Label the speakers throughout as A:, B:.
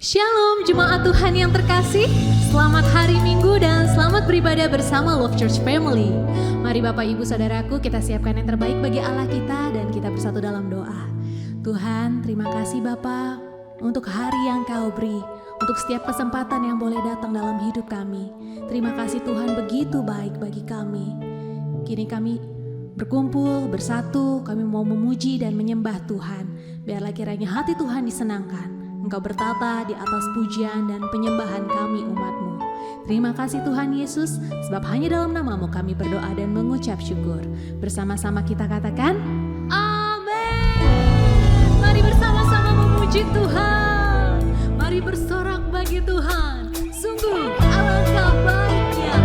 A: Shalom jemaat Tuhan yang terkasih, selamat hari Minggu dan selamat beribadah bersama Love Church Family. Mari Bapak Ibu Saudaraku, kita siapkan yang terbaik bagi Allah kita dan kita bersatu dalam doa. Tuhan, terima kasih Bapa untuk hari yang Kau beri, untuk setiap kesempatan yang boleh datang dalam hidup kami. Terima kasih Tuhan, begitu baik bagi kami. Kini kami berkumpul, bersatu, kami mau memuji dan menyembah Tuhan. Biarlah kiranya hati Tuhan disenangkan. Engkau bertata di atas pujian dan penyembahan kami umat-Mu. Terima kasih Tuhan Yesus, sebab hanya dalam nama-Mu kami berdoa dan mengucap syukur. Bersama-sama kita katakan, Amin. Mari bersama-sama memuji Tuhan. Mari bersorak bagi Tuhan. Sungguh alangkah baiknya.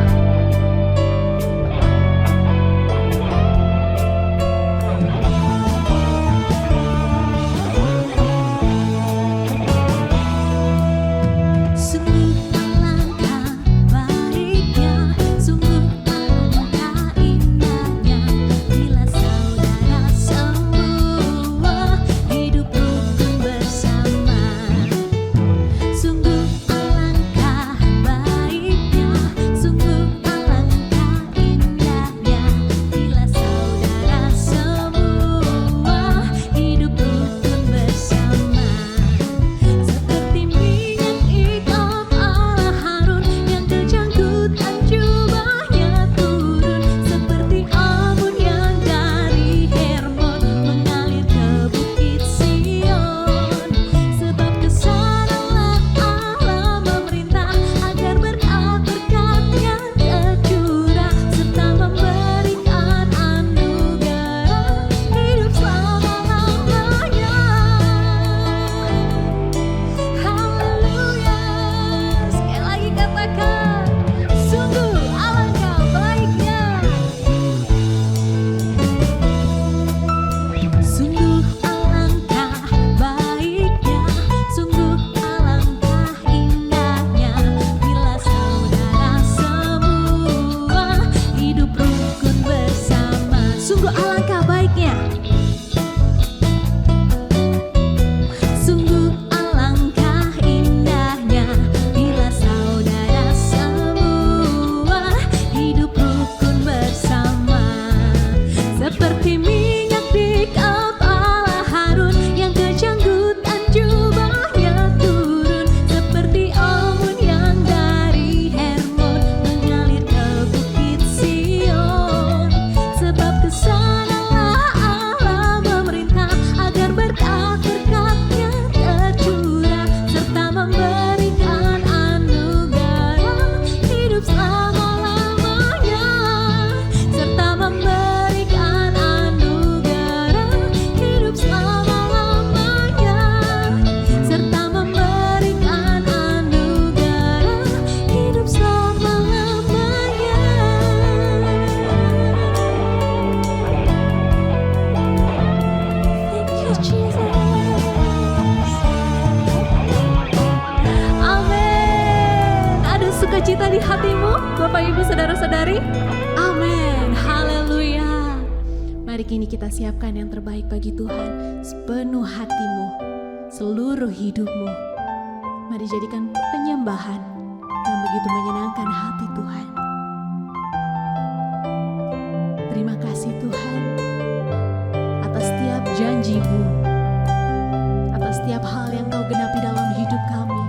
A: Cita di hatimu, Bapak Ibu Saudara-saudari. Amin, haleluya. Mari kini kita siapkan yang terbaik bagi Tuhan. Sepenuh hatimu, seluruh hidupmu. Mari jadikan penyembahan yang begitu menyenangkan hati Tuhan. Terima kasih Tuhan atas setiap janji-Mu, atas setiap hal yang Kau genapi dalam hidup kami.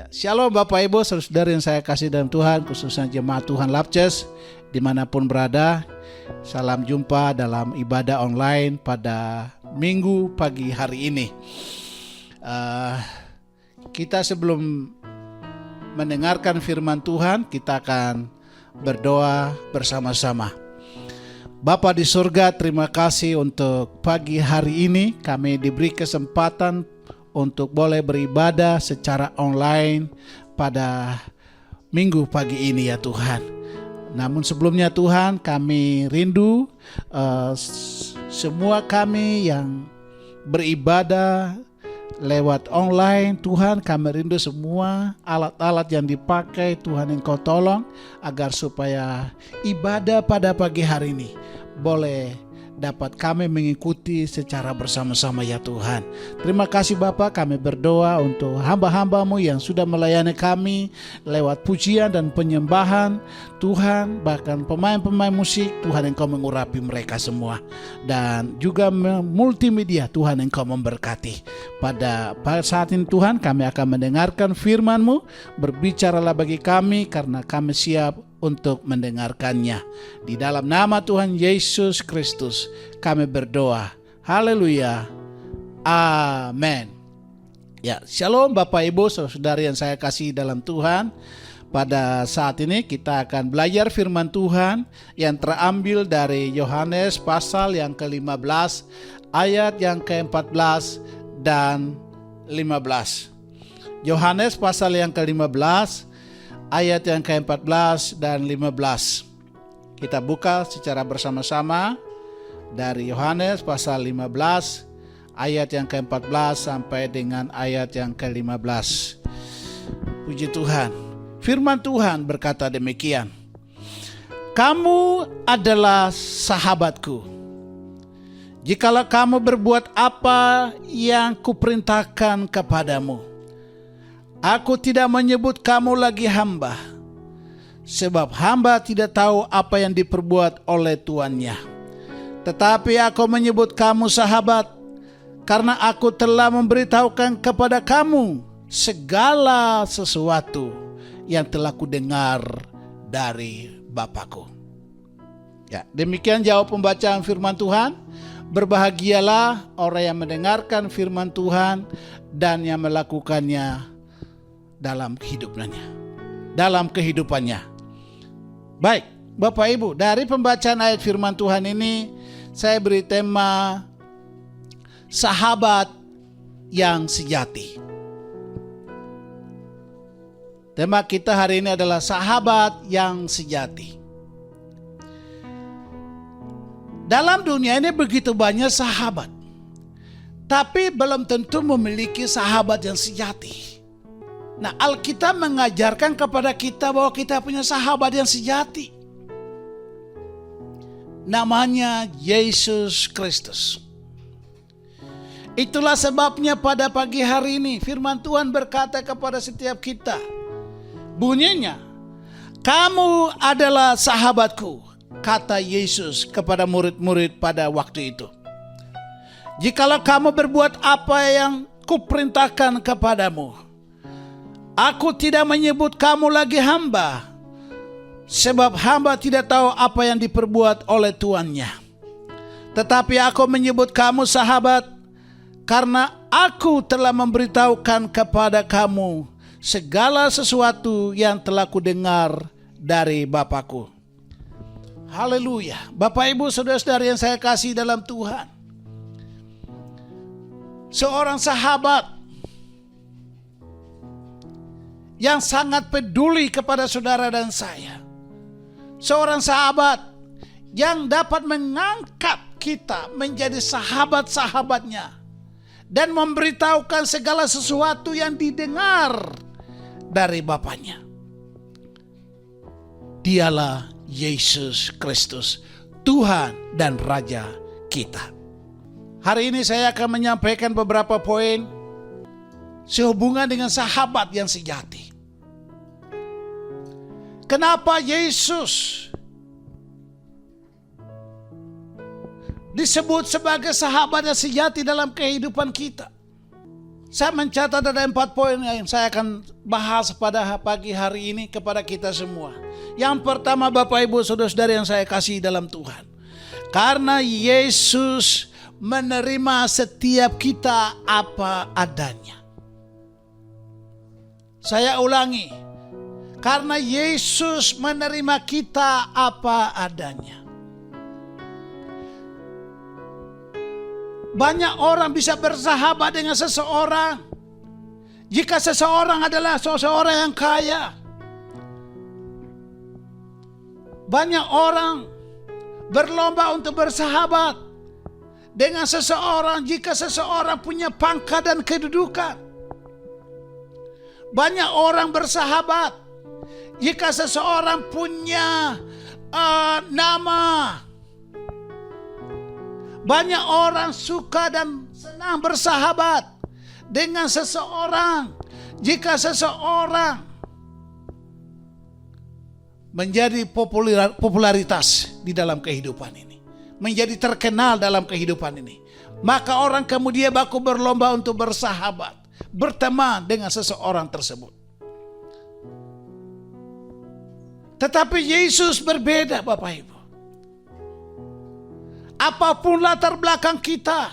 B: Shalom Bapak Ibu, saudara yang saya kasih dalam Tuhan, khususnya jemaat Tuhan Love Church dimanapun berada. Salam jumpa dalam ibadah online pada Minggu pagi hari ini. Kita sebelum mendengarkan firman Tuhan, kita akan berdoa bersama-sama. Bapa di surga, terima kasih untuk pagi hari ini kami diberi kesempatan untuk boleh beribadah secara online pada minggu pagi ini ya Tuhan. Namun sebelumnya Tuhan, kami rindu semua kami yang beribadah lewat online. Tuhan, kami rindu semua alat-alat yang dipakai Tuhan Engkau tolong agar supaya ibadah pada pagi hari ini boleh dapat kami mengikuti secara bersama-sama ya Tuhan. Terima kasih Bapa, kami berdoa untuk hamba-hambamu yang sudah melayani kami lewat pujian dan penyembahan. Tuhan, bahkan pemain-pemain musik, Tuhan Engkau mengurapi mereka semua. Dan juga multimedia, Tuhan Engkau memberkati. Pada saat ini Tuhan, kami akan mendengarkan firman-Mu. Berbicaralah bagi kami karena kami siap untuk mendengarkannya. Di dalam nama Tuhan Yesus Kristus kami berdoa. Haleluya. Amin. Ya, shalom Bapak Ibu, saudara yang saya kasih dalam Tuhan. Pada saat ini kita akan belajar firman Tuhan yang terambil dari Yohanes pasal yang ke-15 ayat yang ke-14 dan 15. Yohanes pasal yang ke-15 ayat yang ke-14 dan 15. Kita buka secara bersama-sama dari Yohanes pasal 15 ayat yang ke-14 sampai dengan ayat yang ke-15. Puji Tuhan. Firman Tuhan berkata demikian. Kamu adalah sahabatku, jikalau kamu berbuat apa yang kuperintahkan kepadamu. Aku tidak menyebut kamu lagi hamba, sebab hamba tidak tahu apa yang diperbuat oleh tuannya. Tetapi aku menyebut kamu sahabat, karena aku telah memberitahukan kepada kamu segala sesuatu yang telah kudengar dari Bapakku. Ya, demikian jawab pembacaan firman Tuhan. Berbahagialah orang yang mendengarkan firman Tuhan dan yang melakukannya dalam kehidupannya. Baik, Bapak Ibu, dari pembacaan ayat firman Tuhan ini saya beri tema sahabat yang sejati. Tema kita hari ini adalah sahabat yang sejati. Dalam dunia ini begitu banyak sahabat, tapi belum tentu memiliki sahabat yang sejati. Nah, Alkitab mengajarkan kepada kita bahwa kita punya sahabat yang sejati. Namanya Yesus Kristus. Itulah sebabnya pada pagi hari ini firman Tuhan berkata kepada setiap kita. Bunyinya, kamu adalah sahabatku, kata Yesus kepada murid-murid pada waktu itu. Jikalau kamu berbuat apa yang kuperintahkan kepadamu. Aku tidak menyebut kamu lagi hamba, sebab hamba tidak tahu apa yang diperbuat oleh tuannya. Tetapi aku menyebut kamu sahabat, karena aku telah memberitahukan kepada kamu segala sesuatu yang telah kudengar dari Bapakku. Haleluya. Bapak Ibu saudara-saudari yang saya kasih dalam Tuhan. Seorang sahabat yang sangat peduli kepada saudara dan saya. Seorang sahabat yang dapat mengangkat kita menjadi sahabat-sahabatnya dan memberitahukan segala sesuatu yang didengar dari Bapaknya. Dialah Yesus Kristus, Tuhan dan Raja kita. Hari ini saya akan menyampaikan beberapa poin sehubungan dengan sahabat yang sejati. Kenapa Yesus disebut sebagai sahabat yang sejati dalam kehidupan kita? Saya mencatat ada 4 poin yang saya akan bahas pada pagi hari ini kepada kita semua. Yang pertama, Bapak Ibu Saudara-saudari yang saya kasih dalam Tuhan, karena Yesus menerima setiap kita apa adanya. Saya ulangi, karena Yesus menerima kita apa adanya. Banyak orang bisa bersahabat dengan seseorang jika seseorang adalah seseorang yang kaya. Banyak orang berlomba untuk bersahabat dengan seseorang jika seseorang punya pangkat dan kedudukan. Banyak orang bersahabat jika seseorang punya nama. Banyak orang suka dan senang bersahabat dengan seseorang jika seseorang menjadi popularitas di dalam kehidupan ini, menjadi terkenal dalam kehidupan ini. Maka orang kemudian baku berlomba untuk bersahabat, berteman dengan seseorang tersebut. Tetapi Yesus berbeda, Bapak Ibu. Apapun latar belakang kita,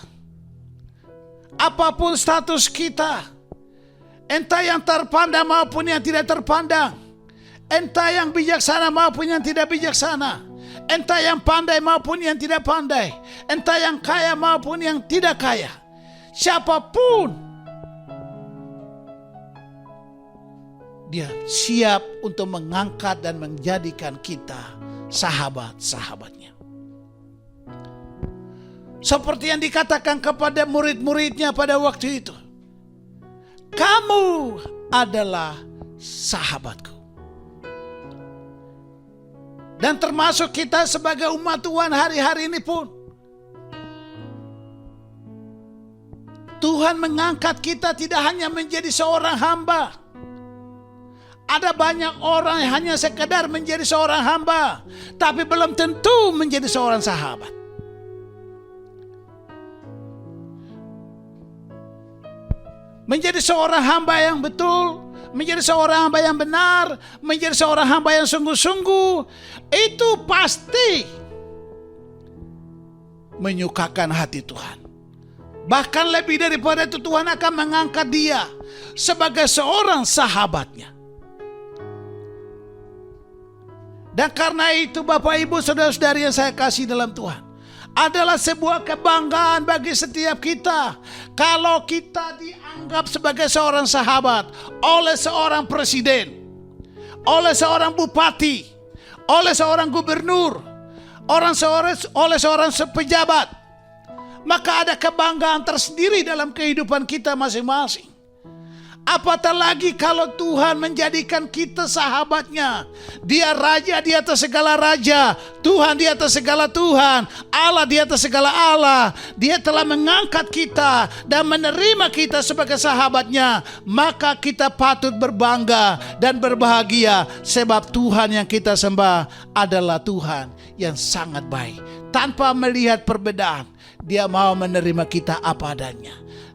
B: apapun status kita, entah yang terpandang maupun yang tidak terpandang, entah yang bijaksana maupun yang tidak bijaksana, entah yang pandai maupun yang tidak pandai, entah yang kaya maupun yang tidak kaya, siapapun, dia siap untuk mengangkat dan menjadikan kita sahabat-sahabatnya. Seperti yang dikatakan kepada murid-muridnya pada waktu itu, kamu adalah sahabatku. Dan termasuk kita sebagai umat Tuhan hari-hari ini pun, Tuhan mengangkat kita tidak hanya menjadi seorang hamba. Ada banyak orang yang hanya sekedar menjadi seorang hamba, tapi belum tentu menjadi seorang sahabat. Menjadi seorang hamba yang betul, menjadi seorang hamba yang benar, menjadi seorang hamba yang sungguh-sungguh, itu pasti menyukakan hati Tuhan. Bahkan lebih daripada itu, Tuhan akan mengangkat dia sebagai seorang sahabatnya. Dan karena itu, Bapak Ibu Saudara-saudari yang saya kasih dalam Tuhan, adalah sebuah kebanggaan bagi setiap kita kalau kita dianggap sebagai seorang sahabat oleh seorang presiden, oleh seorang bupati, oleh seorang gubernur, oleh seorang pejabat. Maka ada kebanggaan tersendiri dalam kehidupan kita masing-masing. Apatah lagi kalau Tuhan menjadikan kita sahabatnya. Dia raja di atas segala raja, Tuhan di atas segala Tuhan, Allah di atas segala Allah. Dia telah mengangkat kita dan menerima kita sebagai sahabatnya. Maka kita patut berbangga dan berbahagia, sebab Tuhan yang kita sembah adalah Tuhan yang sangat baik. Tanpa melihat perbedaan, Dia mau menerima kita apa adanya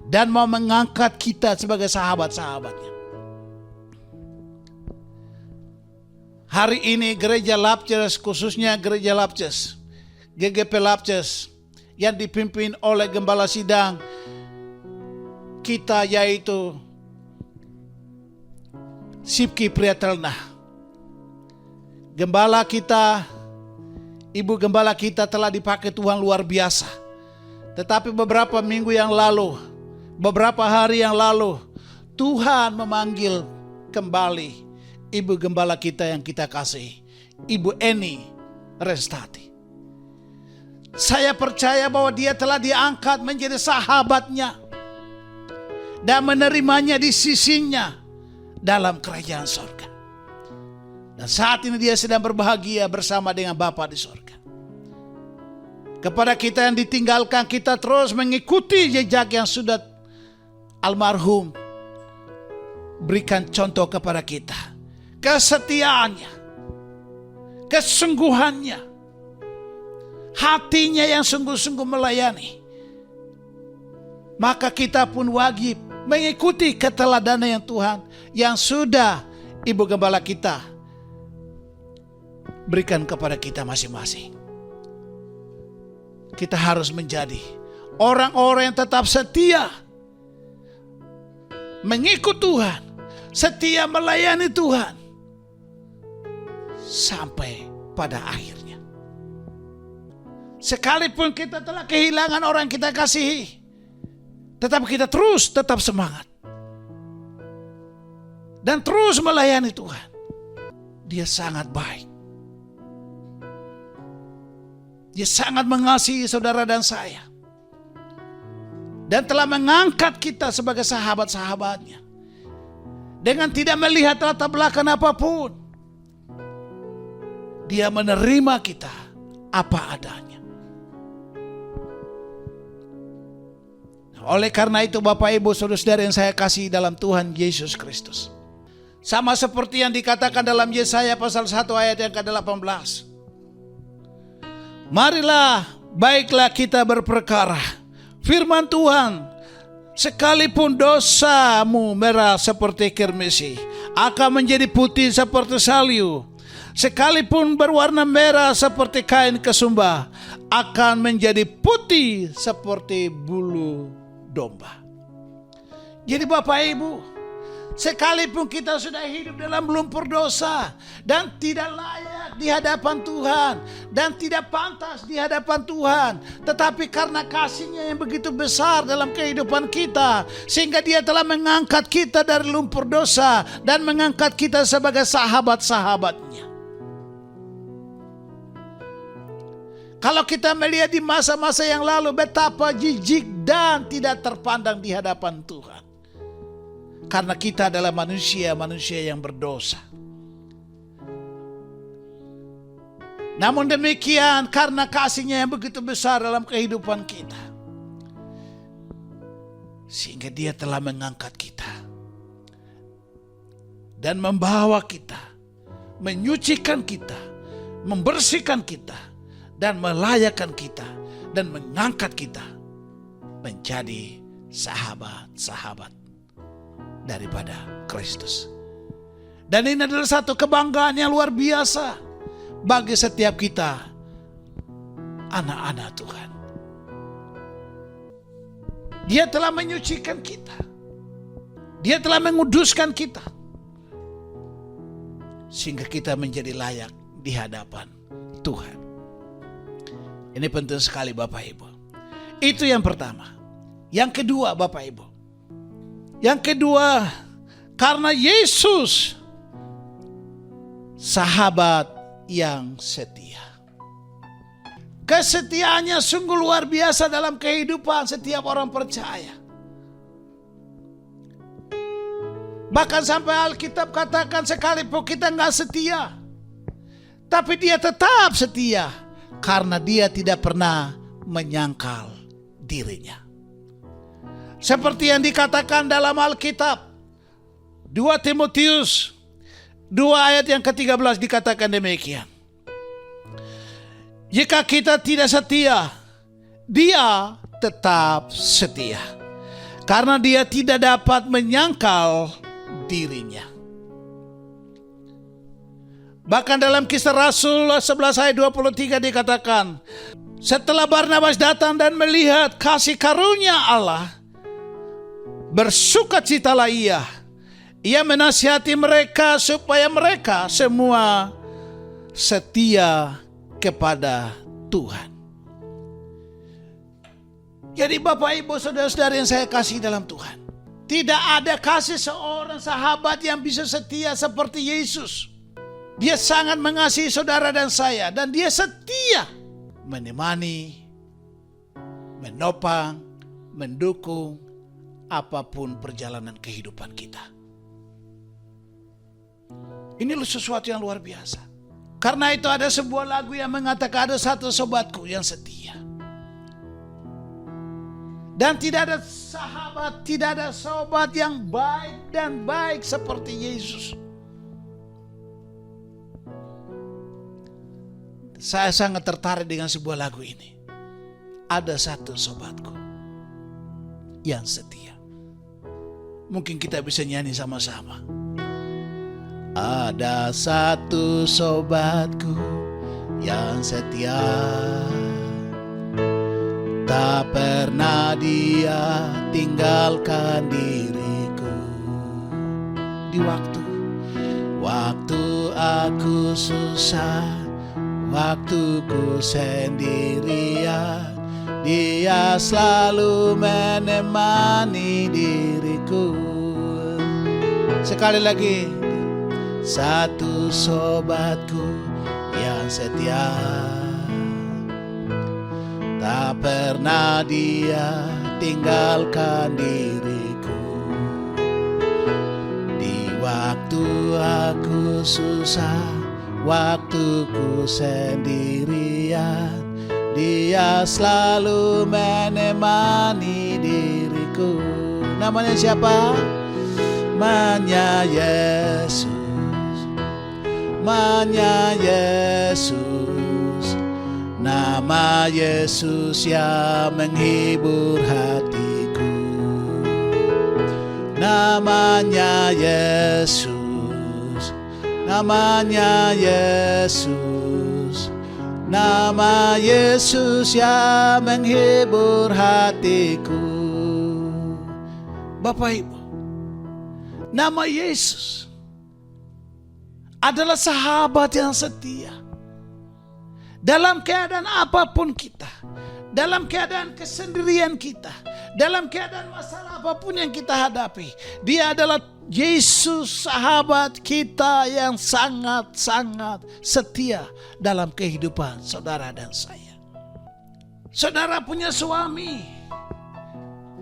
B: dan mau mengangkat kita sebagai sahabat-sahabatnya. Hari ini gereja Labces, khususnya gereja Labces, GGP Labces, yang dipimpin oleh Gembala Sidang kita, yaitu Sipki Priyatelna. Gembala kita, Ibu Gembala kita telah dipakai Tuhan luar biasa. Tetapi beberapa minggu yang lalu, beberapa hari yang lalu, Tuhan memanggil kembali Ibu Gembala kita yang kita kasih, Ibu Eni Restati. Saya percaya bahwa dia telah diangkat menjadi sahabatnya dan menerimanya di sisinya dalam kerajaan sorga. Dan saat ini dia sedang berbahagia bersama dengan Bapa di sorga. Kepada kita yang ditinggalkan, kita terus mengikuti jejak yang sudah almarhum berikan contoh kepada kita. Kesetiaannya, kesungguhannya, hatinya yang sungguh-sungguh melayani. Maka kita pun wajib mengikuti keteladanan yang Tuhan yang sudah Ibu Gembala kita berikan kepada kita masing-masing. Kita harus menjadi orang-orang yang tetap setia mengikut Tuhan, setia melayani Tuhan sampai pada akhirnya. Sekalipun kita telah kehilangan orang yang kita kasihi, tetapi kita tetap semangat dan terus melayani Tuhan. Dia sangat baik. Dia sangat mengasihi saudara dan saya. Dan telah mengangkat kita sebagai sahabat-sahabatnya. Dengan tidak melihat latar belakang apapun. Dia menerima kita apa adanya. Oleh karena itu Bapak Ibu Saudara-saudara yang saya kasih dalam Tuhan Yesus Kristus. Sama seperti yang dikatakan dalam Yesaya pasal 1 ayat yang ke-18. Marilah, baiklah kita berperkara. Firman Tuhan, sekalipun dosamu merah seperti kirmisi, akan menjadi putih seperti salju. Sekalipun berwarna merah seperti kain kesumba, akan menjadi putih seperti bulu domba. Jadi Bapak Ibu, sekalipun kita sudah hidup dalam lumpur dosa dan tidak layak di hadapan Tuhan dan tidak pantas di hadapan Tuhan, tetapi karena kasih-Nya yang begitu besar dalam kehidupan kita, sehingga Dia telah mengangkat kita dari lumpur dosa dan mengangkat kita sebagai sahabat-sahabat-Nya. Kalau kita melihat di masa-masa yang lalu betapa jijik dan tidak terpandang di hadapan Tuhan. Karena kita adalah manusia-manusia yang berdosa. Namun demikian karena kasih-Nya yang begitu besar dalam kehidupan kita, sehingga Dia telah mengangkat kita dan membawa kita, menyucikan kita, membersihkan kita, dan melayakkan kita, dan mengangkat kita menjadi sahabat-sahabat daripada Kristus. Dan ini adalah satu kebanggaan yang luar biasa bagi setiap kita, anak-anak Tuhan. Dia telah menyucikan kita. Dia telah menguduskan kita. Sehingga kita menjadi layak di hadapan Tuhan. Ini penting sekali Bapak Ibu. Itu yang pertama. Yang kedua Bapak Ibu. Yang kedua, karena Yesus sahabat yang setia. Kesetiaannya sungguh luar biasa dalam kehidupan setiap orang percaya. Bahkan sampai Alkitab katakan sekalipun kita nggak setia, tapi Dia tetap setia karena Dia tidak pernah menyangkal dirinya. Seperti yang dikatakan dalam Alkitab 2 Timotius 2 ayat yang ke-13 dikatakan demikian. Jika kita tidak setia, Dia tetap setia, karena Dia tidak dapat menyangkal dirinya. Bahkan dalam Kisah Rasul 11 ayat 23 dikatakan, setelah Barnabas datang dan melihat kasih karunia Allah, bersukacitalah ia. Ia menasihati mereka supaya mereka semua setia kepada Tuhan. Jadi Bapak Ibu Saudara-saudara yang saya kasih dalam Tuhan, tidak ada kasih seorang sahabat yang bisa setia seperti Yesus. Dia sangat mengasihi saudara dan saya, dan Dia setia menemani, menopang, mendukung apapun perjalanan kehidupan kita. Ini sesuatu yang luar biasa. Karena itu ada sebuah lagu yang mengatakan ada satu sobatku yang setia. Dan tidak ada sahabat, tidak ada sobat yang baik dan baik seperti Yesus. Saya sangat tertarik dengan sebuah lagu ini. Ada satu sobatku yang setia. Mungkin kita bisa nyanyi sama-sama. Ada satu sobatku yang setia, tak pernah dia tinggalkan diriku. Di waktu aku susah, waktuku sendirian, dia selalu menemani diriku. Sekali lagi, satu sobatku yang setia, tak pernah dia tinggalkan diriku. Di waktu aku susah, waktuku sendirian, dia selalu menemani diriku. Namanya siapa? Namanya Yesus. Namanya Yesus. Nama Yesus yang menghibur hatiku. Namanya Yesus. Namanya Yesus. Nama Yesus yang menghibur hatiku. Bapak Ibu, nama Yesus adalah sahabat yang setia. Dalam keadaan apapun kita, dalam keadaan kesendirian kita, dalam keadaan masalah apapun yang kita hadapi, dia adalah Yesus, sahabat kita yang sangat-sangat setia dalam kehidupan saudara dan saya. Saudara punya suami,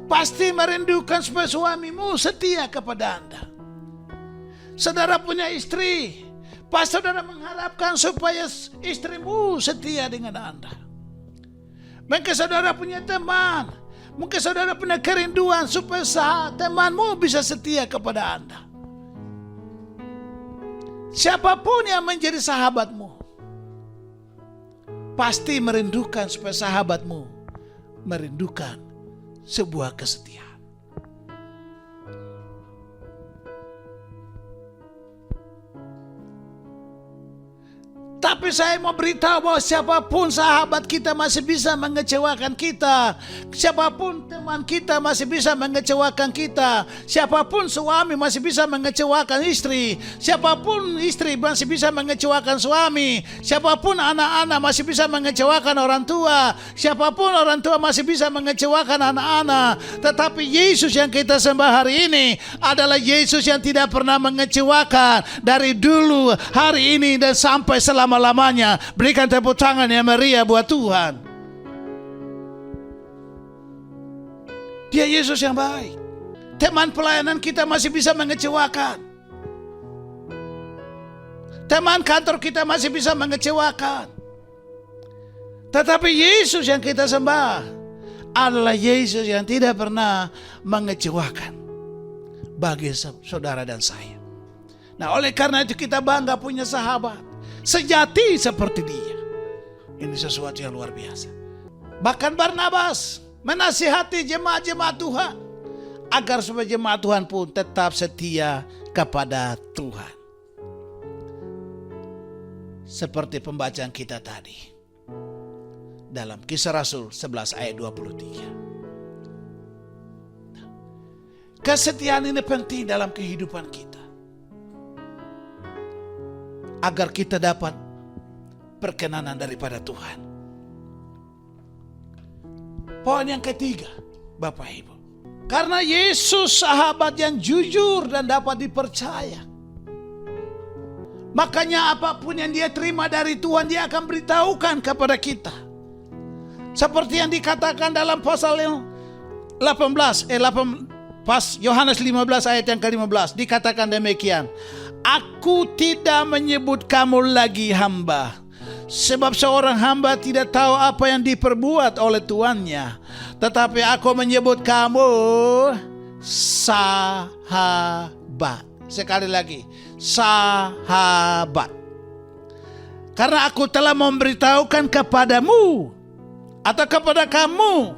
B: pasti merindukan supaya suamimu setia kepada Anda. Saudara punya istri, pasti saudara mengharapkan supaya istrimu setia dengan Anda. Mungkin saudara punya teman, mungkin saudara punya kerinduan supaya temanmu bisa setia kepada Anda. Siapapun yang menjadi sahabatmu, pasti merindukan supaya sahabatmu merindukan sebuah kesetiaan. Tapi saya mau beritahu bahwa siapapun sahabat kita masih bisa mengecewakan kita. Siapapun teman kita masih bisa mengecewakan kita. Siapapun suami masih bisa mengecewakan istri. Siapapun istri masih bisa mengecewakan suami. Siapapun anak-anak masih bisa mengecewakan orang tua. Siapapun orang tua masih bisa mengecewakan anak-anak. Tetapi Yesus yang kita sembah hari ini adalah Yesus yang tidak pernah mengecewakan. Dari dulu, hari ini, dan sampai selama-lamanya. Berikan tepuk tangan yang meriah buat Tuhan. Dia Yesus yang baik. Teman pelayanan kita masih bisa mengecewakan. Teman kantor kita masih bisa mengecewakan. Tetapi Yesus yang kita sembah adalah Yesus yang tidak pernah mengecewakan bagi saudara dan saya. Nah, oleh karena itu kita bangga punya sahabat sejati seperti dia. Ini sesuatu yang luar biasa. Bahkan Barnabas menasihati jemaat-jemaat Tuhan agar supaya jemaat Tuhan pun tetap setia kepada Tuhan. Seperti pembacaan kita tadi dalam Kisah Rasul 11 ayat 23. Kesetiaan ini penting dalam kehidupan kita, agar kita dapat perkenanan daripada Tuhan. Poin yang ketiga, Bapak Ibu, karena Yesus sahabat yang jujur dan dapat dipercaya, makanya apapun yang dia terima dari Tuhan, dia akan beritahukan kepada kita. Seperti yang dikatakan dalam pasal 18, Yohanes 15 ayat yang ke-15, dikatakan demikian. Aku tidak menyebut kamu lagi hamba, sebab seorang hamba tidak tahu apa yang diperbuat oleh tuannya. Tetapi aku menyebut kamu sahabat. Sekali lagi, sahabat. Karena aku telah memberitahukan kepadamu atau kepada kamu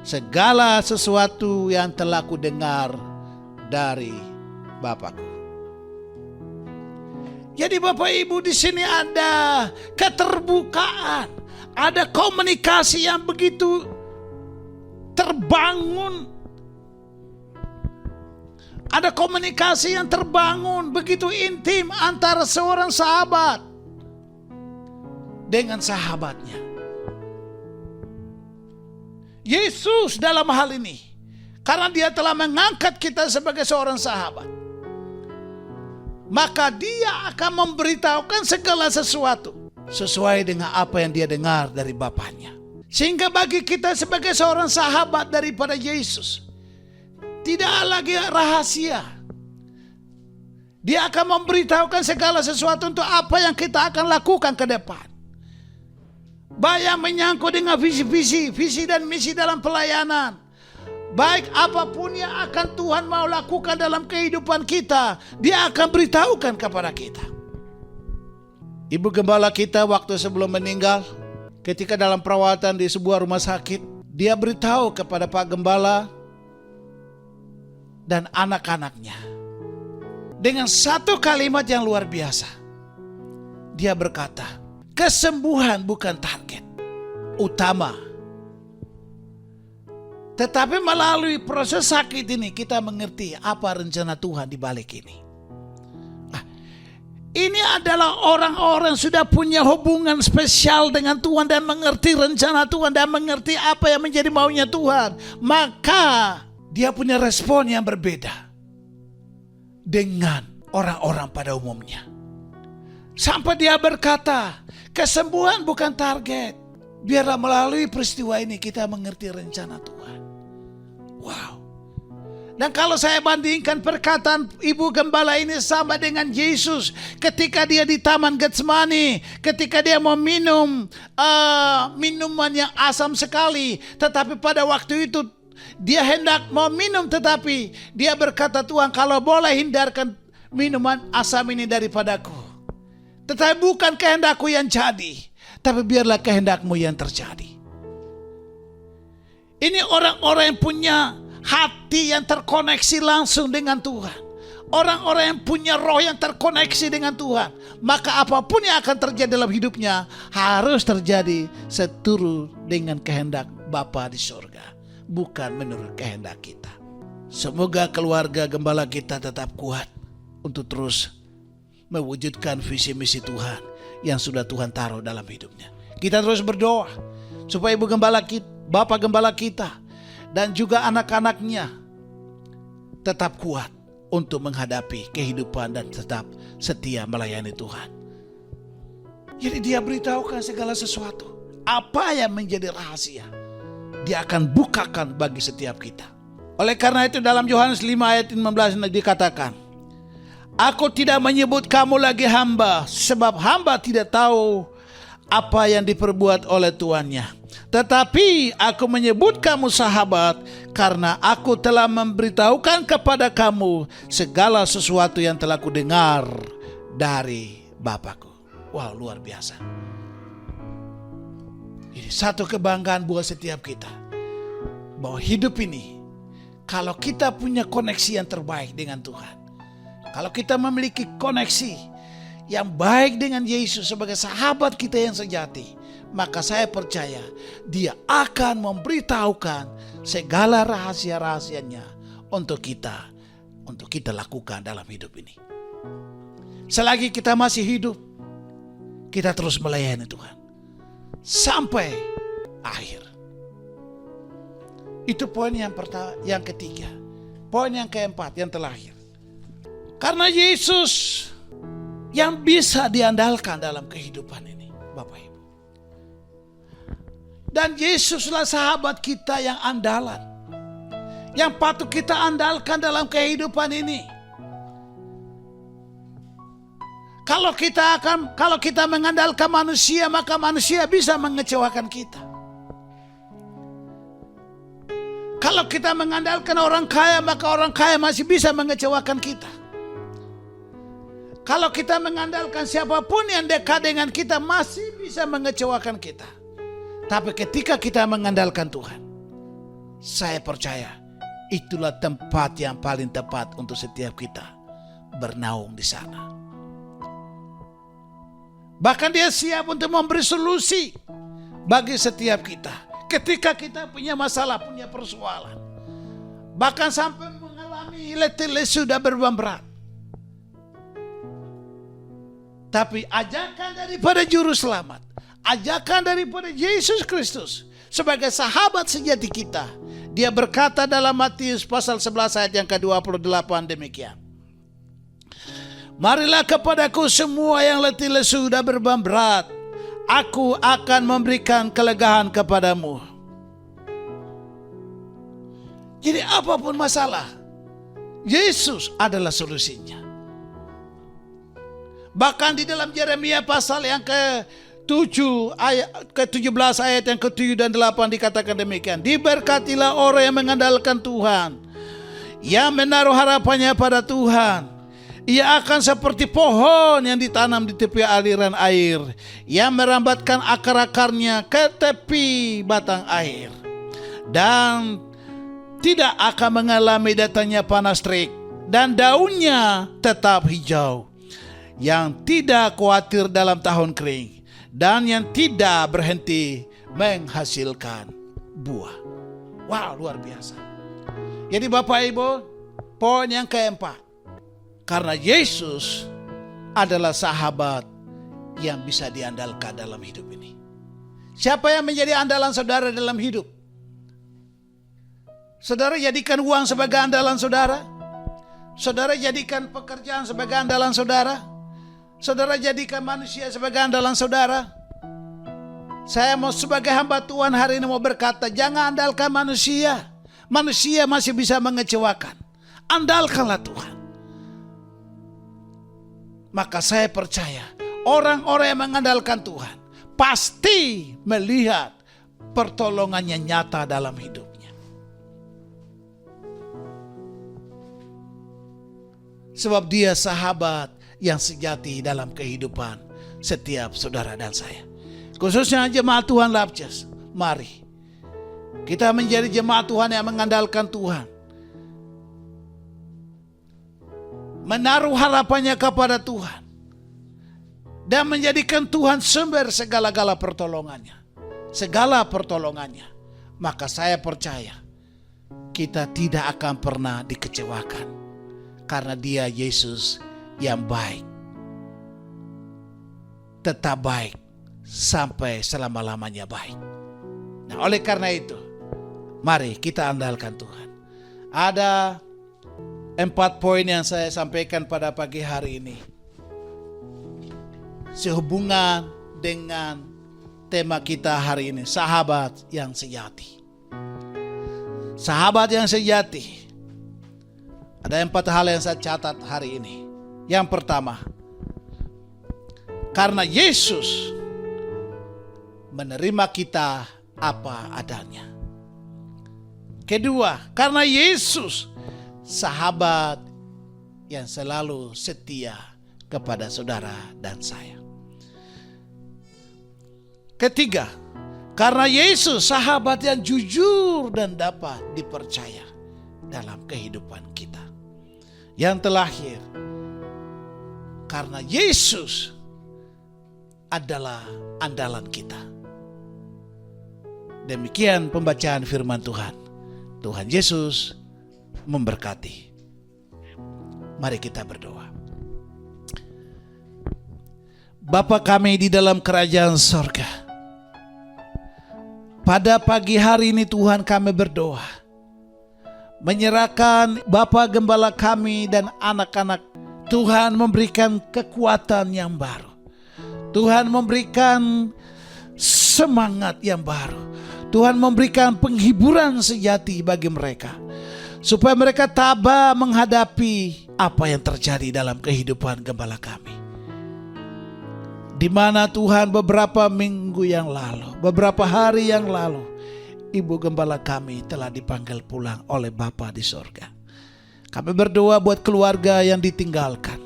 B: segala sesuatu yang telah kudengar dari Bapakku. Jadi Bapak Ibu, di sini ada keterbukaan, ada komunikasi yang begitu terbangun. Ada komunikasi yang terbangun begitu intim antara seorang sahabat dengan sahabatnya. Yesus dalam hal ini, karena dia telah mengangkat kita sebagai seorang sahabat, maka dia akan memberitahukan segala sesuatu sesuai dengan apa yang dia dengar dari Bapaknya. Sehingga bagi kita sebagai seorang sahabat daripada Yesus, tidak lagi rahasia. Dia akan memberitahukan segala sesuatu untuk apa yang kita akan lakukan ke depan. Baik yang menyangkut dengan visi dan misi dalam pelayanan. Baik apapun yang akan Tuhan mau lakukan dalam kehidupan kita, dia akan beritahukan kepada kita. Ibu gembala kita waktu sebelum meninggal, ketika dalam perawatan di sebuah rumah sakit, dia beritahu kepada Pak Gembala dan anak-anaknya dengan satu kalimat yang luar biasa. Dia berkata, kesembuhan bukan target utama, tetapi melalui proses sakit ini kita mengerti apa rencana Tuhan di balik ini. Ini adalah orang-orang yang sudah punya hubungan spesial dengan Tuhan dan mengerti rencana Tuhan dan mengerti apa yang menjadi maunya Tuhan. Maka dia punya respon yang berbeda dengan orang-orang pada umumnya. Sampai dia berkata, kesembuhan bukan target. Biarlah melalui peristiwa ini kita mengerti rencana Tuhan. Wow. Dan kalau saya bandingkan perkataan Ibu Gembala ini sama dengan Yesus ketika dia di Taman Getsemani, ketika dia mau minum minuman yang asam sekali, tetapi pada waktu itu dia hendak mau minum, tetapi dia berkata, Tuhan kalau boleh hindarkan minuman asam ini daripadaku, tetapi bukan kehendakku yang jadi, tapi biarlah kehendakmu yang terjadi. Ini orang-orang yang punya hati yang terkoneksi langsung dengan Tuhan. Orang-orang yang punya roh yang terkoneksi dengan Tuhan. Maka apapun yang akan terjadi dalam hidupnya harus terjadi seturut dengan kehendak Bapa di surga, bukan menurut kehendak kita. Semoga keluarga gembala kita tetap kuat untuk terus mewujudkan visi misi Tuhan yang sudah Tuhan taruh dalam hidupnya. Kita terus berdoa supaya Ibu Gembala kita, Bapak Gembala kita, dan juga anak-anaknya tetap kuat untuk menghadapi kehidupan dan tetap setia melayani Tuhan. Jadi dia beritahukan segala sesuatu. Apa yang menjadi rahasia, dia akan bukakan bagi setiap kita. Oleh karena itu dalam Yohanes 5 ayat 15 dikatakan, aku tidak menyebut kamu lagi hamba, sebab hamba tidak tahu apa yang diperbuat oleh tuannya. Tetapi aku menyebut kamu sahabat, karena aku telah memberitahukan kepada kamu segala sesuatu yang telah kudengar dari Bapakku. Wow, luar biasa. Ini satu kebanggaan buat setiap kita, bahwa hidup ini, kalau kita punya koneksi yang terbaik dengan Tuhan, kalau kita memiliki koneksi yang baik dengan Yesus sebagai sahabat kita yang sejati, maka saya percaya dia akan memberitahukan segala rahasia-rahasianya untuk kita lakukan dalam hidup ini. Selagi kita masih hidup, kita terus melayani Tuhan sampai akhir. Itu poin yang ketiga. Poin yang keempat, yang terakhir. Karena Yesus yang bisa diandalkan dalam kehidupan ini, Bapak Ibu. Dan Yesuslah sahabat kita yang andalan, yang patut kita andalkan dalam kehidupan ini. Kalau kita mengandalkan manusia, maka manusia bisa mengecewakan kita. Kalau kita mengandalkan orang kaya, maka orang kaya masih bisa mengecewakan kita. Kalau kita mengandalkan siapapun yang dekat dengan kita, masih bisa mengecewakan kita. Tapi ketika kita mengandalkan Tuhan, saya percaya itulah tempat yang paling tepat untuk setiap kita bernaung di sana. Bahkan dia siap untuk memberi solusi bagi setiap kita ketika kita punya masalah, punya persoalan, bahkan sampai mengalami letih lesu dan beban berat. Tapi ajakan daripada Juru Selamat, ajakan daripada Yesus Kristus sebagai sahabat sejati kita, dia berkata dalam Matius pasal 11 ayat yang ke-28 demikian. Marilah kepadaku semua yang letih lesu dan beban berat, aku akan memberikan kelegaan kepadamu. Jadi apapun masalah, Yesus adalah solusinya. Bahkan di dalam Yeremia pasal yang ke-17 ayat yang ke-7 dan 8 dikatakan demikian. Diberkatilah orang yang mengandalkan Tuhan, yang menaruh harapannya pada Tuhan. Ia akan seperti pohon yang ditanam di tepi aliran air, yang merambatkan akar-akarnya ke tepi batang air, dan tidak akan mengalami datangnya panas terik, dan daunnya tetap hijau, yang tidak khawatir dalam tahun kering, dan yang tidak berhenti menghasilkan buah. Wow, luar biasa. Jadi Bapak Ibu, poin yang keempat, karena Yesus adalah sahabat yang bisa diandalkan dalam hidup ini. Siapa yang menjadi andalan saudara dalam hidup? Saudara jadikan uang sebagai andalan saudara? Saudara jadikan pekerjaan sebagai andalan saudara? Saudara jadikan manusia sebagai andalan saudara? Saya mau sebagai hamba Tuhan hari ini mau berkata, jangan andalkan manusia. Manusia masih bisa mengecewakan. Andalkanlah Tuhan. Maka saya percaya orang-orang yang mengandalkan Tuhan pasti melihat pertolongannya nyata dalam hidupnya. Sebab dia sahabat yang sejati dalam kehidupan setiap saudara dan saya. Khususnya jemaat Tuhan Labjas, mari kita menjadi jemaat Tuhan yang mengandalkan Tuhan, menaruh harapannya kepada Tuhan, dan menjadikan Tuhan sumber segala-gala pertolongannya. Segala pertolongannya. Maka saya percaya kita tidak akan pernah dikecewakan, karena dia Yesus yang baik, tetap baik sampai selama-lamanya baik. Nah, oleh karena itu, mari kita andalkan Tuhan. Ada 4 poin yang saya sampaikan pada pagi hari ini, sehubungan dengan tema kita hari ini, sahabat yang sejati. Sahabat yang sejati. Ada 4 hal yang saya catat hari ini. Yang pertama, karena Yesus menerima kita apa adanya. Kedua, karena Yesus sahabat yang selalu setia kepada saudara dan saya. Ketiga, karena Yesus sahabat yang jujur dan dapat dipercaya dalam kehidupan kita. Yang terakhir, karena Yesus adalah andalan kita. Demikian pembacaan firman Tuhan. Tuhan Yesus memberkati. Mari kita berdoa. Bapa kami di dalam kerajaan sorga, pada pagi hari ini Tuhan kami berdoa, menyerahkan Bapa Gembala kami dan anak-anak. Tuhan memberikan kekuatan yang baru, Tuhan memberikan semangat yang baru, Tuhan memberikan penghiburan sejati bagi mereka, supaya mereka tabah menghadapi apa yang terjadi dalam kehidupan gembala kami. Di mana Tuhan beberapa minggu yang lalu, beberapa hari yang lalu, Ibu Gembala kami telah dipanggil pulang oleh Bapa di sorga. Kami berdoa buat keluarga yang ditinggalkan.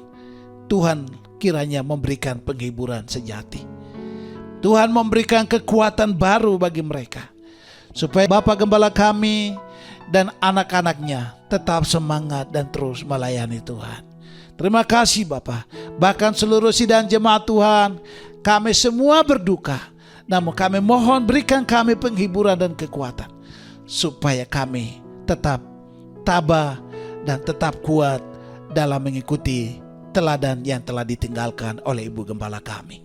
B: Tuhan kiranya memberikan penghiburan sejati. Tuhan memberikan kekuatan baru bagi mereka, supaya Bapa Gembala kami dan anak-anaknya tetap semangat dan terus melayani Tuhan. Terima kasih Bapa. Bahkan seluruh sidang jemaat Tuhan, kami semua berduka. Namun kami mohon berikan kami penghiburan dan kekuatan, supaya kami tetap tabah dan tetap kuat dalam mengikuti teladan yang telah ditinggalkan oleh Ibu Gembala kami.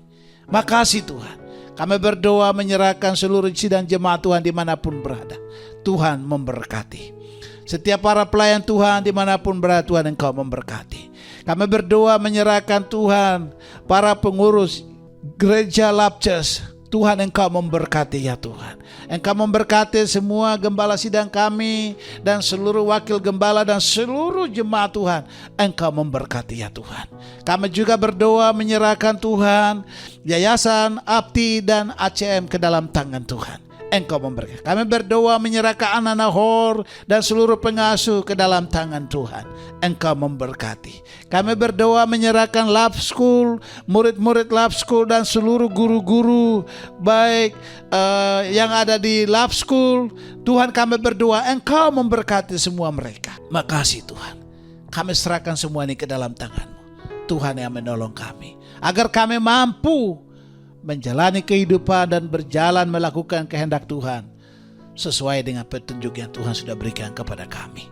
B: Makasih Tuhan. Kami berdoa menyerahkan seluruh sidang jemaat Tuhan dimanapun berada. Tuhan memberkati. Setiap para pelayan Tuhan dimanapun berada, Tuhan Engkau memberkati. Kami berdoa menyerahkan Tuhan para pengurus gereja Love Church. Tuhan Engkau memberkati ya Tuhan. Engkau memberkati semua gembala sidang kami dan seluruh wakil gembala dan seluruh jemaat Tuhan. Engkau memberkati ya Tuhan. Kami juga berdoa menyerahkan Tuhan Yayasan Abdi dan ACM ke dalam tangan Tuhan. Engkau memberkati. Kami berdoa menyerahkan anak-anak Hor dan seluruh pengasuh ke dalam tangan Tuhan. Engkau memberkati. Kami berdoa menyerahkan Love School, murid-murid Love School dan seluruh guru-guru baik yang ada di Love School. Tuhan kami berdoa Engkau memberkati semua mereka. Makasih Tuhan. Kami serahkan semua ini ke dalam tangan-Mu. Tuhan yang menolong kami. Agar kami mampu menjalani kehidupan dan berjalan melakukan kehendak Tuhan sesuai dengan petunjuk yang Tuhan sudah berikan kepada kami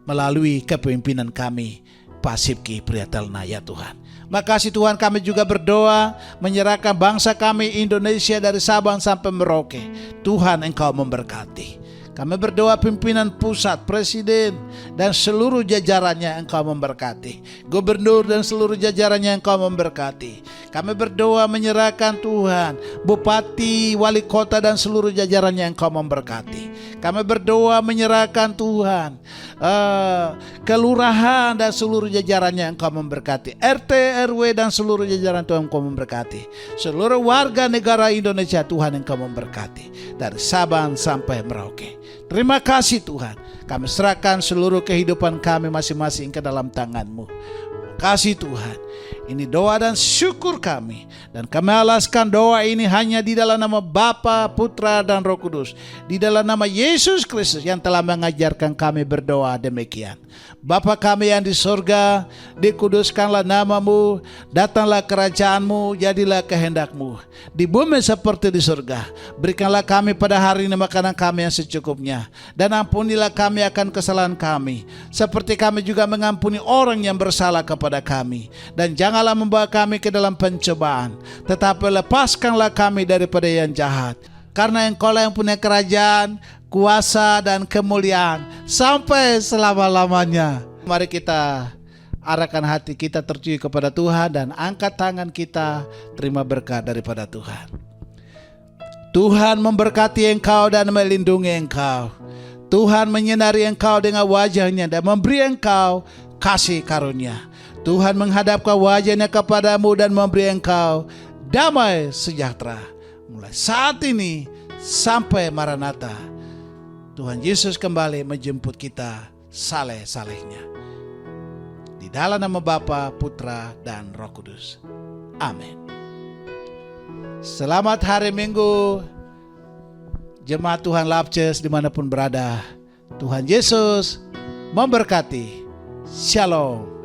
B: melalui kepemimpinan kami Pasipki Priatelna ya Tuhan. Makasih Tuhan, kami juga berdoa menyerahkan bangsa kami Indonesia dari Sabang sampai Merauke. Tuhan Engkau memberkati. Kami berdoa pimpinan pusat, presiden dan seluruh jajarannya Engkau memberkati. Gubernur dan seluruh jajarannya Engkau memberkati. Kami berdoa menyerahkan Tuhan bupati, wali kota dan seluruh jajarannya Engkau memberkati. Kami berdoa menyerahkan Tuhan kelurahan dan seluruh jajarannya Engkau memberkati. RT, RW dan seluruh jajaran Tuhan Engkau memberkati. Seluruh warga negara Indonesia Tuhan Engkau memberkati. Dari Sabang sampai Merauke. Terima kasih Tuhan. Kami serahkan seluruh kehidupan kami masing-masing ke dalam tangan-Mu. Kasih Tuhan. Ini doa dan syukur kami. Dan kami alaskan doa ini hanya di dalam nama Bapa, Putra dan Roh Kudus. Di dalam nama Yesus Kristus yang telah mengajarkan kami berdoa demikian. Bapa kami yang di sorga, dikuduskanlah nama-Mu, datanglah kerajaan-Mu, jadilah kehendak-Mu. Di bumi seperti di sorga. Berikanlah kami pada hari ini makanan kami yang secukupnya. Dan ampunilah kami akan kesalahan kami, seperti kami juga mengampuni orang yang bersalah kepada kami. Dan janganlah membawa kami ke dalam pencobaan, tetapi lepaskanlah kami daripada yang jahat. Karena Engkau-lah yang punya kerajaan, kuasa dan kemuliaan sampai selama-lamanya. Mari kita arahkan hati kita tertuju kepada Tuhan dan angkat tangan kita terima berkat daripada Tuhan. Tuhan memberkati engkau dan melindungi engkau. Tuhan menyinari engkau dengan wajah-Nya dan memberi engkau kasih karunia. Tuhan menghadapkan wajah-Nya kepadamu dan memberi engkau damai sejahtera. Mulai saat ini sampai Maranatha. Tuhan Yesus kembali menjemput kita saleh-salehnya. Di dalam nama Bapa, Putra dan Roh Kudus. Amin. Selamat hari Minggu jemaat Tuhan Love Church dimanapun berada. Tuhan Yesus memberkati. Shalom.